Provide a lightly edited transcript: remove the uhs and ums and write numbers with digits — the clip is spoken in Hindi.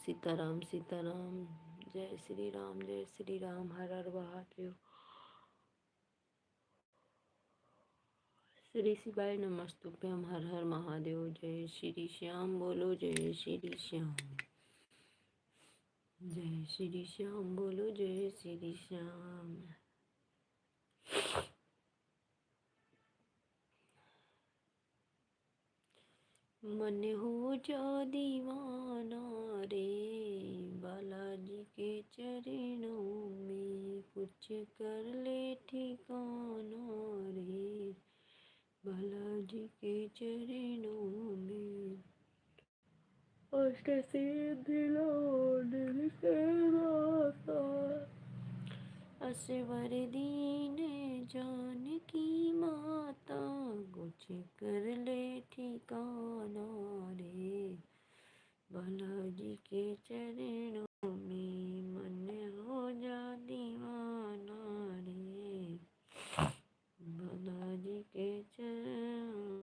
सीताराम सीताराम। जय श्री राम जय श्री राम। हर हर महादेव। श्री शिवाय नमस्तुभ्यम। हर हर महादेव। जय श्री श्याम बोलो जय श्री श्याम। जय श्री श्याम बोलो जय श्री श्याम। मन हो जा दीवाना रे, बालाजी के चरणों में कुछ कर ले ठिकाना रे, बालाजी के चरणों में। अष्ट सिद्धि दिल के दाता, असवर दीन जानकी माता, कुछ कर ले ठिकाना रे, बालाजी